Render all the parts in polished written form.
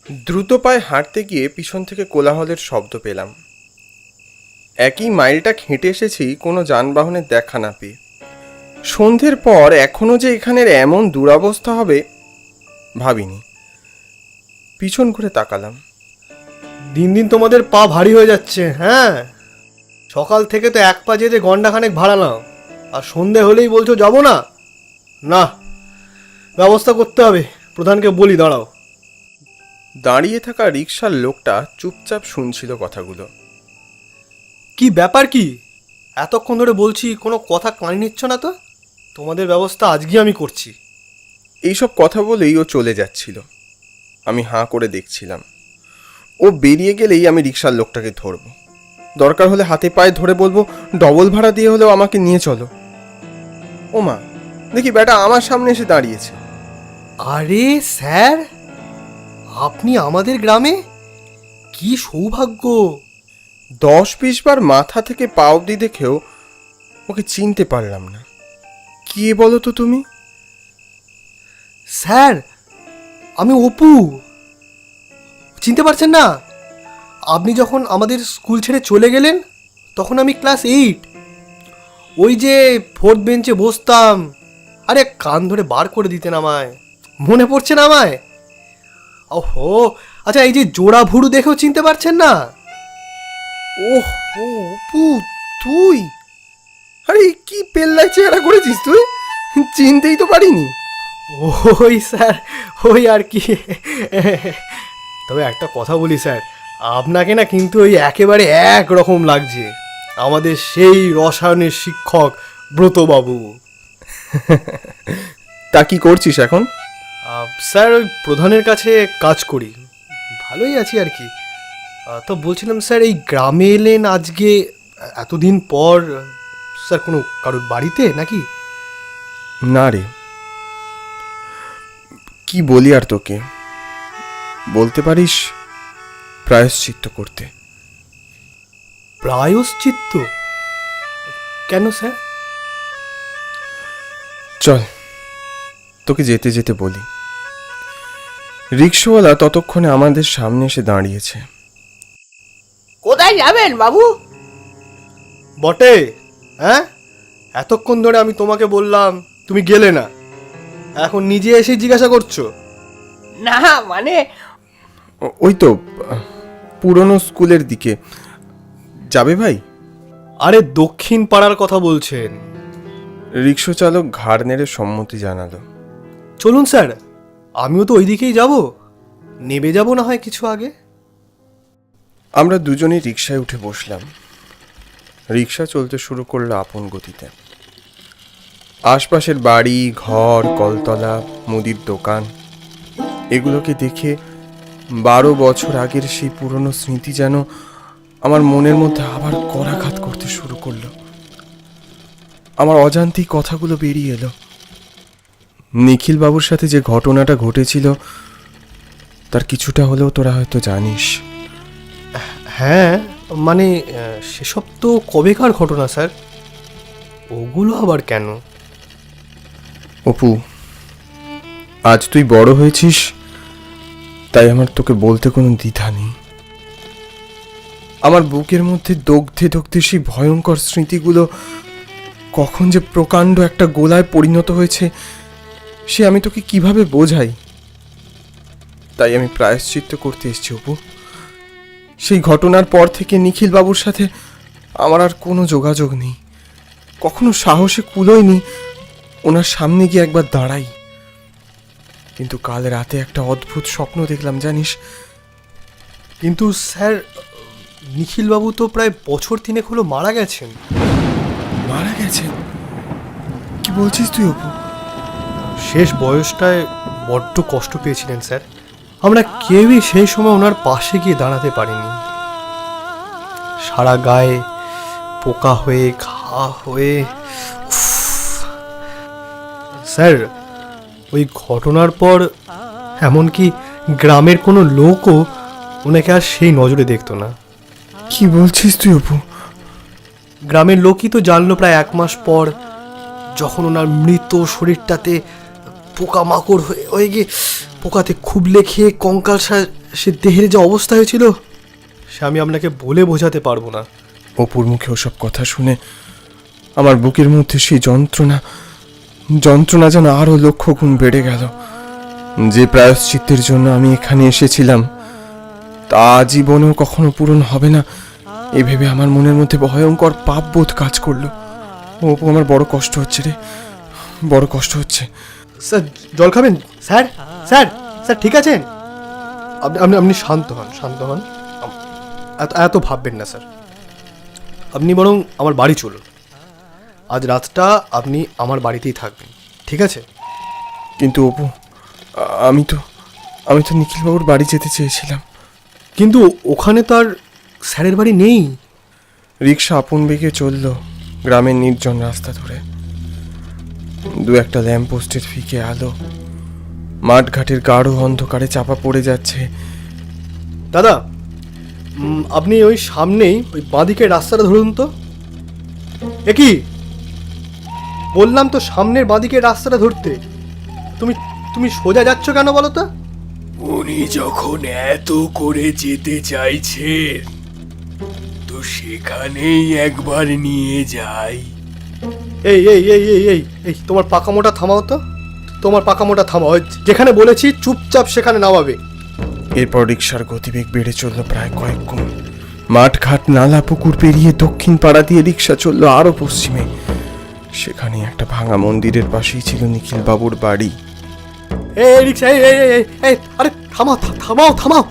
দ্রুত পায়ে হাঁটতে গিয়ে পিছন থেকে কোলাহলের শব্দ পেলাম। একই মাইলটা হেঁটে এসেছি কোনো যানবাহনের দেখা না পেয়ে। সন্ধ্যের পর এখনও যে এখানের এমন দুরবস্থা হবে ভাবিনি। পিছন ঘুরে তাকালাম। দিন দিন তোমাদের পা ভারী হয়ে যাচ্ছে। হ্যাঁ, সকাল থেকে তো এক পা যেতে ঘন্টাখানেক ভাড়া নাও, আর সন্ধে হলেই বলছো যাবো না। না, ব্যবস্থা করতে হবে। প্রধানকে বলি, দাঁড়াও। দাঁড়িয়ে থাকা রিকশার লোকটা চুপচাপ শুনছিল কথাগুলো। কি ব্যাপার কি? এতক্ষণ ধরে বলছি, কোনো কথা কানে নিচ্ছ না তো? তোমাদের ব্যবস্থা আজকে আমি করছি। এইসব কথা বলেই ও চলে যাচ্ছিল। আমি হাঁ করে দেখছিলাম। ও বেরিয়ে গেলেই আমি রিকশার লোকটাকে ধরব। দরকার হলে হাতে পায়ে ধরে বলবো, ডবল ভাড়া দিয়ে হলেও আমাকে নিয়ে চলো। ও মা, দেখি বেটা আমার সামনে এসে দাঁড়িয়েছে। আরে স্যার, আপনি আমাদের গ্রামে? কি সৌভাগ্য! 10-20 বার মাথা থেকে পা অবধি দেখেও ওকে চিনতে পারলাম না। কি বলো তো তুমি? স্যার, আমি অপু। চিনতে পারছেন না? আপনি যখন আমাদের স্কুল ছেড়ে চলে গেলেন তখন আমি ক্লাস 8, ওই যে 4th বেঞ্চে বসতাম। আরে কান ধরে বার করে দিতেন আমায়। মনে পড়ছে না আমায়? ওহো, আচ্ছা, এই যে জোড়া ভুরু দেখেও চিনতে পারছেন না? ওহ ও অপু, তুই? আরে কি পেল্লাই চেহারা করেছিস তুই! চিনতেই তো পারিনি। ওই স্যার, ওই আর কি। তবে একটা কথা বলি স্যার, আপনাকে না কিন্তু ওই একেবারে একরকম লাগছে আমাদের সেই রসায়নের শিক্ষক ব্রতবাবু। তা কি করছিস এখন? স্যার, ওই প্রধানের কাছে কাজ করি, ভালোই আছি আর কি। তো বলছিলাম স্যার, এই গ্রামে এলেন আজকে এতদিন পর, স্যার কোনো কারোর বাড়িতে নাকি? না রে, কি বলি আর তোকে। বলতে পারিস প্রায়শ্চিত্ত করতে। প্রায়শ্চিত্ত? কেন স্যার? চল তোকে যেতে যেতে বলি। রিক্সাওয়ালা ততক্ষণে আমাদের সামনে এসে দাঁড়িয়েছে। কোথায় যাবেন বাবু? বটে, হ্যাঁ, এতক্ষণ ধরে আমি তোমাকে বললাম, তুমি গেলে না, এখন নিজে এসে জিজ্ঞাসা করছো? না মানে ওই তো পুরনো স্কুলের দিকে যাবে ভাই। আরে দক্ষিণ পাড়ার কথা বলছেন? রিক্সা চালক ঘাড় নেড়ে সম্মতি জানালো। চলুন স্যার, আমিও তো ওই দিকেই যাব, নেবে যাব না হয় কিছু আগে। আমরা দুজনেই রিক্সায় উঠে বসলাম। রিক্সা চলতে শুরু করলো আপন গতিতে। আশপাশের বাড়ি, ঘর, কলতলা, মুদির দোকান, এগুলোকে দেখে 12 বছর আগের সেই পুরনো স্মৃতি যেন আমার মনের মধ্যে আবার করাঘাত করতে শুরু করলো। আমার অজান্তেই কথাগুলো বেরিয়ে এলো। নিখিল বাবুর সাথে যে ঘটনাটা ঘটেছিল তার কিছুটা হলেও তোরা হয়তো জানিস। হ্যাঁ, মানে সেসব তো কবেকার ঘটনা স্যার, ওগুলো আবার কেন? অপু, আজ তুই বড় হয়েছিস, তাই আমার তোকে বলতে কোনো দ্বিধা নেই। আমার বুকের মধ্যে দগ্ধে দগ্ধে সেই ভয়ঙ্কর স্মৃতিগুলো কখন যে প্রকাণ্ড একটা গোলায় পরিণত হয়েছে সে আমি তোকে কিভাবে বোঝাই। তাই আমি প্রায়শ্চিত্ত করতে এসেছি অপু। সেই ঘটনার পর থেকে নিখিল বাবুর সাথে আমার আর কোনো যোগাযোগ নেই। কখনো সাহসে কুলোয়নি ওনার সামনে গিয়ে একবার দাঁড়াই। কিন্তু কাল রাতে একটা অদ্ভুত স্বপ্ন দেখলাম জানিস। কিন্তু স্যার, নিখিলবাবু তো প্রায় বছর 3 হলো মারা গেছেন। মারা গেছেন? কি বলছিস তুই অপু? শেষ বয়সটায় বড্ড কষ্ট পেয়েছিলেন স্যার। আমরা কেউই সেই সময় ওনার পাশে গিয়ে দাঁড়াতে পারিনি। সারা গায়ে পোকা হয়ে, ঘা হয়ে। স্যার, ওই ঘটনার পর এমনকি গ্রামের কোনো লোকও ওনাকে আর সেই নজরে দেখতো না। কি বলছিস তুই অপু? গ্রামের লোকই তো জানলো প্রায় 1 মাস পর, যখন ওনার মৃত শরীরটাতে পোকামাকড় হয়ে গিয়ে পোকাতে খুবলে খেয়ে কঙ্কাল সে দেহের যে অবস্থা হয়েছিল সে আমি আপনাকে বলে বোঝাতে পারবো না। অপুর মুখে ওসব কথা শুনে আমার বুকের মধ্যে সেই যন্ত্রণা যেন আরো লক্ষ গুণ বেড়ে গেল। যে প্রায়শ্চিত্তের জন্য আমি এখানে এসেছিলাম তা জীবনেও কখনো পূরণ হবে না এ ভেবে আমার মনের মধ্যে ভয়ঙ্কর পাপবোধ কাজ করলো। অপু, আমার বড় কষ্ট হচ্ছে রে, বড় কষ্ট হচ্ছে। স্যার জল খাবেন? স্যার স্যার স্যার ঠিক আছেন? আপনি আপনি শান্ত হন। এত ভাববেন না স্যার। আপনি বরং আমার বাড়ি চলুন। আজ রাতটা আপনি আমার বাড়িতেই থাকবেন, ঠিক আছে? কিন্তু অপু, আমি তো নিখিলবাবুর বাড়ি যেতে চেয়েছিলাম। কিন্তু ওখানে তো আর স্যারের বাড়ি নেই। রিক্সা আপন বেগে চলল গ্রামের নির্জন রাস্তা ধরে। দু একটা ল্যাম্পপোস্টের ফিকে আলো মাঠঘাটের গাঢ় অন্ধকারে চাপা পড়ে যাচ্ছে। দাদা, আপনি ওই সামনেই ওই বাঁদিকের রাস্তাটা ধরুন তো। এ কি বললাম তো, সামনের বাঁদিকের রাস্তাটা ধরতে। তুমি সোজা যাচ্ছ কেন বলো তো? উনি যখন এত করে যেতে চাইছেন তো সেখানেই একবার নিয়ে যাই। এই এই এই এই এই এই তোমার পাকামোটা থামাও তো, ওই যেখানে বলেছি চুপচাপ সেখানে নামাবে। এরপর রিক্সার গতিবেগ বেড়ে চলল প্রায় কয়েক গুণ। মাঠঘাট নালা পুকুর পেরিয়ে দক্ষিণ পাড়া দিয়ে রিক্সা চলল আরো পশ্চিমে। সেখানে একটা ভাঙা মন্দিরের পাশেই ছিল নিখিলবাবুর বাড়ি। এই রিক্সা, এই এই এই এই আরে থামাও।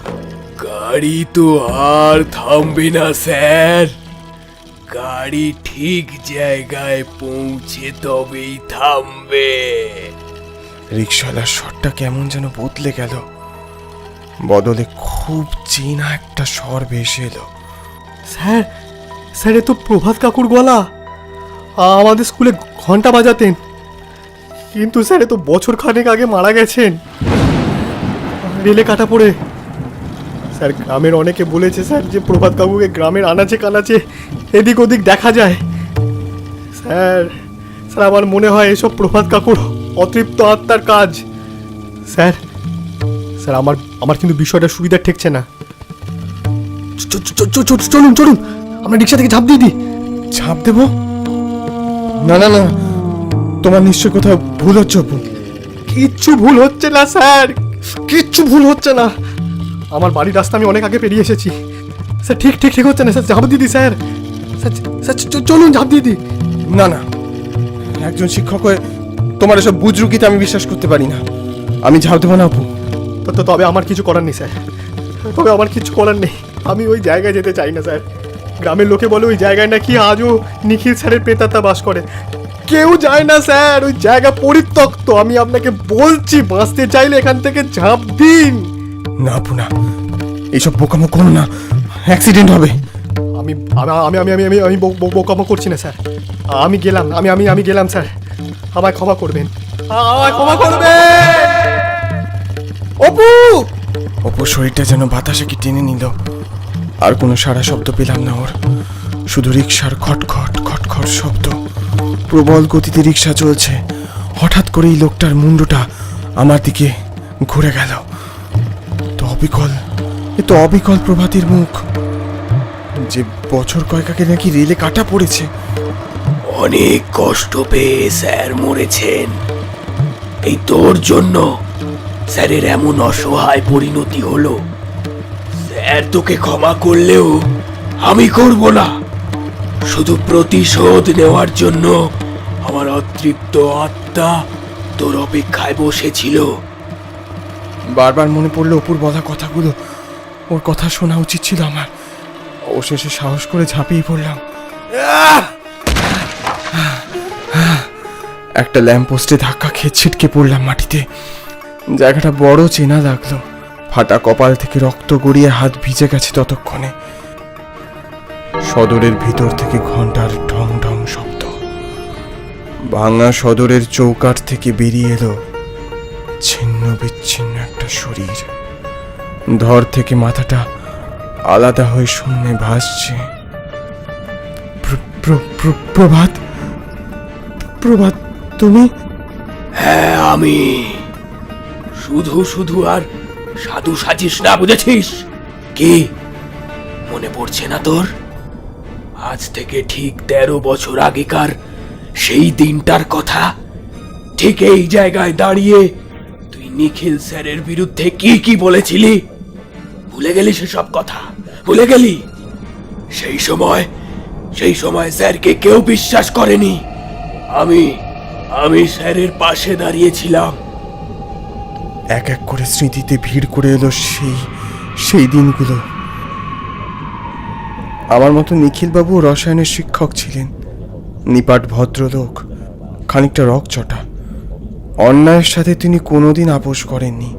গাড়ি তো আর থামবে না স্যার, গাড়ি ঠিক জায়গায় পৌঁছে তবেই থামবে। রিক্সাওয়ালার স্বরটা কেমন যেন বদলে গেল, বদলে খুব চেনা একটা স্বর ভেসে এলো। স্যার এ তো প্রভাত কাকুর গলা। আমাদের স্কুলে ঘন্টা বাজাতেন, কিন্তু স্যার এ তো বছর খানেক আগে মারা গেছেন রেলে কাটা পড়ে। স্যার গ্রামের অনেকে বলেছে স্যার যে প্রভাত কাকুকে গ্রামের আনাচে কানাচে এদিক ওদিক দেখা যায়। স্যার আমার মনে হয় এসব প্রভাত কাকুর অতৃপ্ত আত্মার কাজ। স্যার আমার কিন্তু বিষয়টা সুবিধা ঠেকছে না। চলুন আমরা রিক্সা থেকে ঝাঁপ দিয়ে দিই। ঝাঁপ দেব? না, তোমার নিশ্চয় কোথাও ভুল হচ্ছে অপু। কিচ্ছু ভুল হচ্ছে না স্যার, কিচ্ছু ভুল হচ্ছে না। আমার বাড়ির রাস্তা আমি অনেক আগে পেরিয়ে এসেছি স্যার। ঠিক হচ্ছে না স্যার, ঝাঁপ দিয়ে দিই স্যার। চলুন ঝাঁপ দিয়ে দিই। না, একজন শিক্ষক হয়ে তোমার এসব বুজরুকিতে আমি বিশ্বাস করতে পারি না। আমি ঝাঁপ দেবো না অপু। তবে আমার কিছু করার নেই স্যার, আমি ওই জায়গায় যেতে চাই না স্যার। গ্রামের লোকে বলে ওই জায়গায় নাকি আজও নিখিল স্যারের প্রেতাত্মা বাস করে। কেউ যায় না স্যার, ওই জায়গা পরিত্যক্ত। আমি আপনাকে বলছি, বাঁচতে চাইলে এখান থেকে ঝাঁপ দিন। না অপু, না, এইসব বোকামো করো না, অ্যাক্সিডেন্ট হবে। আমি বোকামো করছি না স্যার। আমি গেলাম স্যার, আমায় ক্ষমা করবেন। অপুর শরীরটা যেন বাতাসে কি টেনে নিল। আর কোনো সারা শব্দ পেলাম না ওর, শুধু রিক্সার খটখট শব্দ। প্রবল গতিতে রিক্সা চলছে। হঠাৎ করেই লোকটার মুন্ডটা আমার দিকে ঘুরে গেল। এ তো অবিকল প্রভাতের মুখ, যে বছর কয়েক আগে নাকি রেলে কাটা পড়েছে। অনেক কষ্ট পেয়ে স্যার মরেছেন, এই তোর জন্য স্যারের এমন অসহায় পরিণতি হলো। স্যার তোকে ক্ষমা করলেও আমি করব না। শুধু প্রতিশোধ নেওয়ার জন্য আমার অতৃপ্ত আত্মা তোর অপেক্ষায় বসেছিল। বারবার মনে পড়লো অপুর বলা কথাগুলো। ওর কথা শোনা উচিত ছিল আমার। অবশেষে সাহস করে ঝাঁপিয়ে পড়লাম। একটা ল্যাম্পপোস্টে ধাক্কা খেয়ে ছিটকে পড়লাম মাটিতে। জায়গাটা বড় চেনা লাগলো। ফাটা কপাল থেকে রক্ত গড়িয়ে হাত ভিজে গেছে ততক্ষণে। সদরের ভিতর থেকে ঘন্টার ঢং ঢং শব্দ। ভাঙা সদরের চৌকাঠ থেকে বেরিয়ে এলো ছিন্ন বিচ্ছিন্ন একটা শরীর। ধর থেকে মাথাটা আলাদা হয়ে শূন্যে ভাসছে। প্রভাত, তুমি? হ্যাঁ আমি। শুধু শুধু আর সাধু সাজিস না, বুঝেছিস? কি মনে পড়ছে না তোর? আজ থেকে ঠিক 13 বছর আগেকার সেই দিনটার কথা। ঠিক এই জায়গায় দাঁড়িয়ে তুই নিখিল স্যারের বিরুদ্ধে কি কি বলেছিলি? ভুলে গেলি সেসব কথা? ভুলে গেলি? সেই সময় স্যারকে কেউ বিশ্বাস করেনি। আমি স্যারের পাশে দাঁড়িয়েছিলাম। এক এক করে স্মৃতিতে ভিড় করে এলো সেই দিনগুলো। আমার মতো নিখিলবাবু রসায়নের শিক্ষক ছিলেন, নিপাট ভদ্রলোক, খানিকটা রকচটা। অন্যায়ের সাথে তিনি কোনোদিন আপোষ করেননি।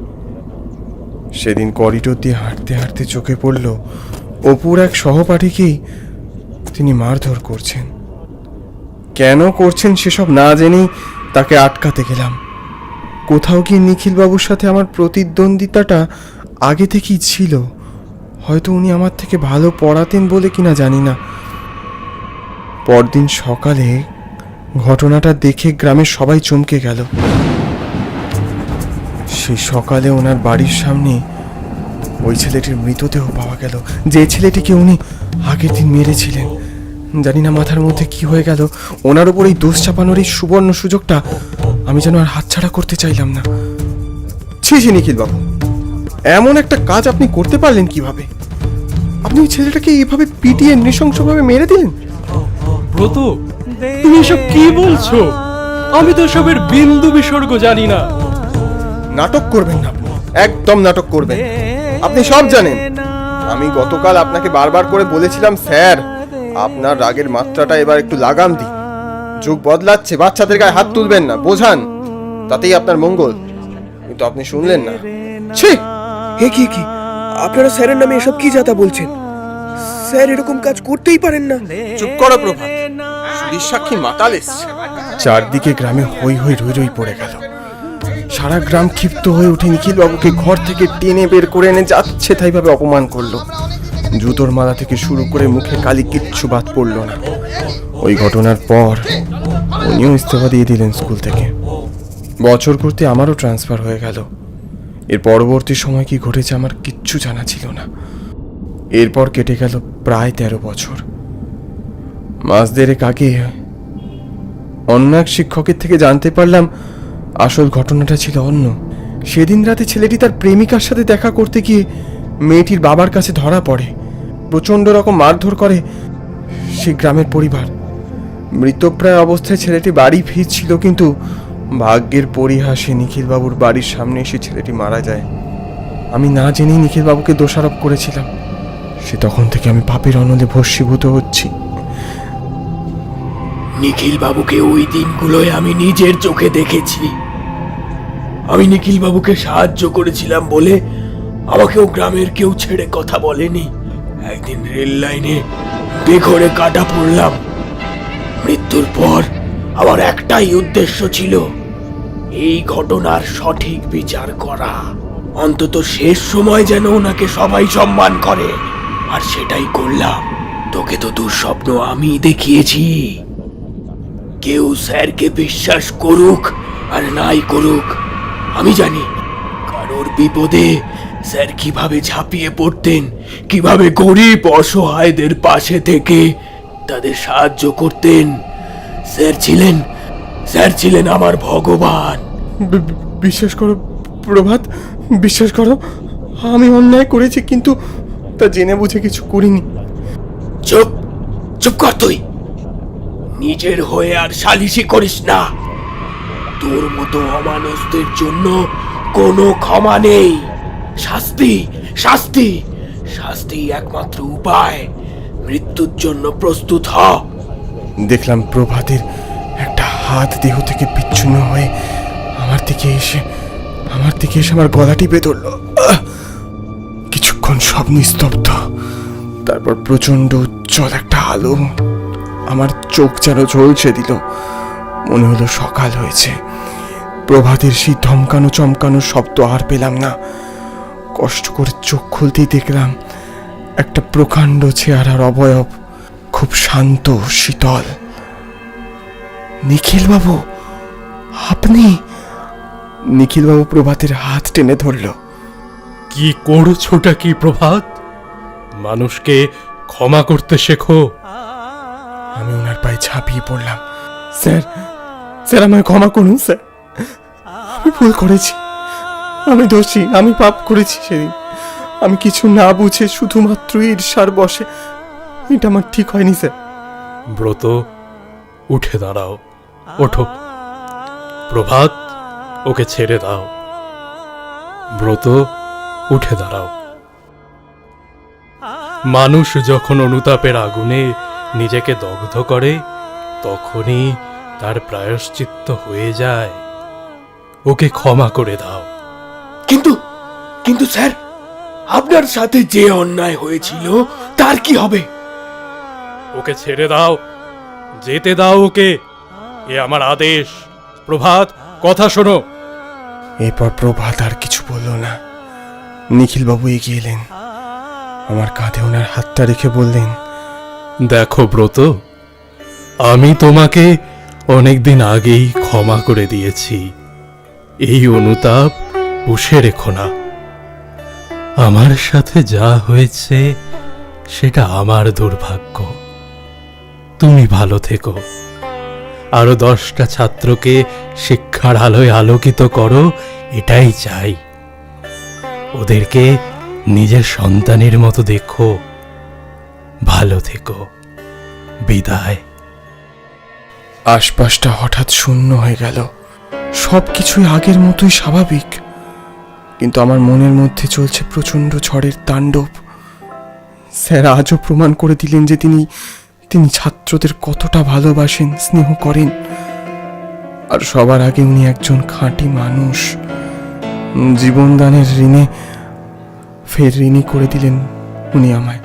সেদিন করিডোর দিয়ে হাঁটতে হাঁটতে চোখে পড়ল অপুর এক সহপাঠীকেই তিনি মারধর করছেন। কেন করছেন সেসব না জেনেই তাকে আটকাতে গেলাম। কোথাও কি নিখিলবাবুর সাথে আমার প্রতিদ্বন্দ্বিতাটা আগে থেকেই ছিল? হয়তো উনি আমার থেকে ভালো পড়াতেন বলে কিনা জানি না। পরদিন সকালে ঘটনাটা দেখে গ্রামের সবাই চমকে গেল। সেই সকালে ওনার বাড়ির সামনে ওই ছেলেটির মৃতদেহ পাওয়া গেল, যে ছেলেটিকে উনি আগের দিন মেরেছিলেন। জানি না মাথার মধ্যে কি হয়ে গেল, ওনার উপর এই দোষ চাপানোর এই সুবর্ণ সুযোগটা আমি যেন আর হাতছাড়া করতে চাইলাম না। ছি ছি নিখিলবাবু, এমন একটা কাজ আপনি করতে পারলেন কিভাবে? আপনি ওই ছেলেটাকে এইভাবে পিটিয়ে নৃশংসভাবে মেরে দিলেন। ব্রত, তুমি এসব কি বলছো? আমি তো সবের বিন্দু বিসর্গ জানি না। নাটক করবেন না আপনি, একদম নাটক করবেন। আপনি সব জানেন। আমি গতকাল আপনাকে বারবার করে বলেছিলাম, স্যার আপনার রাগের মাত্রাটা এবার একটু লাগাম দিন। যুগ বদলাচ্ছে, বাচ্চাদের গায়ে হাত তুলবেন না, বোঝান, তাতেই আপনার মঙ্গল। কিন্তু আপনি শুনলেন না। ছি, হে কি কি আপনারা স্যারের নামে এসব কি যাতা বলছেন? স্যার এরকম কাজ করতেই পারেন না। চুপ করো প্রভাত, সুদীর সাক্ষী মাতাল এসছে। চারদিকে গ্রামে হই হই রই রই পড়ে গেল। সারা গ্রাম ক্ষিপ্ত হয়ে উঠে নিখিলবাবুকে ঘর থেকে টেনে বের করে এনে যাচ্ছে তাইভাবে অপমান করলো। জুতোর মালা থেকে শুরু করে মুখে কালি কিচ্ছু বাদ পড়ল না। ওই ঘটনার পর উনিও ইস্তফা দিয়ে দিলেন স্কুল থেকে। বছর করতে আমারও ট্রান্সফার হয়ে গেল। এর পরবর্তী সময় কি ঘটেছে আমার কিচ্ছু জানা ছিল না। এরপর কেটে গেল প্রায় 13 বছর। মাস দেড়েক আগে অন্য এক শিক্ষকের থেকে জানতে পারলাম আসল ঘটনাটা ছিল অন্য। সেদিন রাতে ছেলেটি তার প্রেমিকার সাথে দেখা করতে গিয়ে মেয়েটির বাবার কাছে ধরা পড়ে। প্রচণ্ড রকম মারধর করে সে গ্রামের পরিবার। মৃতপ্রায় অবস্থায় ছেলেটি বাড়ি ফিরছিল, কিন্তু ভাগ্যের পরিহাসে নিখিলবাবুর বাড়ির সামনে এসে ছেলেটি মারা যায়। আমি না জেনেই নিখিলবাবুকে দোষারোপ করেছিলাম। সে তখন থেকে আমি পাপের অনলে ভস্মীভূত হচ্ছি। নিখিল বাবুকে ওই দিনগুলোয় আমি নিজের চোখে দেখেছি। আমি নিখিল বাবুকে সাহায্য করেছিলাম বলে আমাকেও গ্রামের কেউ ছেড়ে কথা বলেনি। একদিন রেল লাইনে বেঘরে কাটা পড়লাম। মৃত্যুর পর আমার একটাই উদ্দেশ্য ছিল, এই ঘটনার সঠিক বিচার করা। অন্তত শেষ সময় যেন ওনাকে সবাই সম্মান করে, আর সেটাই করলাম। তোকে তো দুঃস্বপ্ন আমি দেখিয়েছি। কেউ স্যারকে বিশ্বাস করুক আর নাই করুক, আমি জানি কারোর বিপদে স্যার কিভাবে ঝাঁপিয়ে পড়তেন, কিভাবে গরিব অসহায়দের পাশে থেকে তাদের সাহায্য করতেন। স্যার ছিলেন আমার ভগবান। বিশ্বাস করো প্রভাত, বিশ্বাস করো, আমি অন্যায় করেছি, কিন্তু তা জেনে বুঝে কিছু করিনি। চুপ কর তুই। নিজের হয়ে আর সালিশি করিস না। তোর মতো অমানুষদের জন্য কোনো ক্ষমা নেই। শাস্তি শাস্তি শাস্তি একমাত্র উপায়। মৃত্যুর জন্য প্রস্তুত হ। দেখলাম প্রভাতের একটা হাত দেহ থেকে বিচ্ছিন্ন হয়ে আমার দিকে এসে আমার গলা টিপে ধরল। কিছুক্ষণ সব নিস্তব্ধ। তারপর প্রচন্ড উজ্জ্বল একটা আলো আমার চোখ যেন ঝলসে দিল। মনে হলো সকাল হয়েছে। প্রভাতের সেই ধমকানো চমকানো শব্দ আর পেলাম না। কষ্ট করে চোখ খুলতেই দেখলাম একটা প্রকাণ্ড চেহারার অবয়ব, খুব শান্ত শীতল। নিখিলবাবু, আপনি নিখিলবাবু প্রভাতের হাত টেনে ধরল। কি করছোটা কি প্রভাত? মানুষকে ক্ষমা করতে শেখো। আমি ওনার পায়ে ঝাঁপিয়ে পড়লাম। স্যার, স্যার আমায় ক্ষমা করুন স্যার, আমি ভুল করেছি, আমি দোষী, আমি পাপ করেছি সেদিন। আমি কিছু না বুঝে শুধুমাত্র ঈর্ষার বশে, এটা আমার ঠিক হয়নি স্যার। ব্রত, উঠে দাঁড়াও, ওঠো। প্রভাত, ওকে ছেড়ে দাও। ব্রত, উঠে দাঁড়াও। মানুষ যখন অনুতাপের আগুনে নিজেকে দগ্ধ করে, তখনই তার প্রায়শ্চিত্ত হয়ে যায়। ওকে ক্ষমা করে দাও। কিন্তু কিন্তু স্যার, আপনার সাথে যে অন্যায় হয়েছিল তার কি হবে? ওকে ছেড়ে দাও, যেতে দাও ওকে, এ আমার আদেশ। প্রভাত, কথা শোনো। এরপর প্রভাত আর কিছু বলল না। নিখিলবাবু এগিয়ে এলেন, আমার কাঁধে ওনার হাতটা রেখে বললেন, দেখো ব্রত, আমি তোমাকে অনেকদিন আগেই ক্ষমা করে দিয়েছি। এই অনুতাপ পুষে রেখো না। আমার সাথে যা হয়েছে সেটা আমার দুর্ভাগ্য। তুমি ভালো থেকো, আরো 10টা ছাত্রকে শিক্ষার আলোয় আলোকিত করো, এটাই চাই। ওদেরকে নিজের সন্তানের মতো দেখো। ভালো থেকো, বিদায়। আশপাশটা হঠাৎ শূন্য হয়ে গেল। সব কিছুই আগের মতোই স্বাভাবিক, কিন্তু আমার মনের মধ্যে চলছে প্রচণ্ড ঝড়ের তাণ্ডব। স্যার আজও প্রমাণ করে দিলেন যে তিনি ছাত্রদের কতটা ভালোবাসেন, স্নেহ করেন। আর সবার আগে উনি একজন খাঁটি মানুষ। জীবনদানের ঋণে ফের ঋণী করে দিলেন উনি আমায়।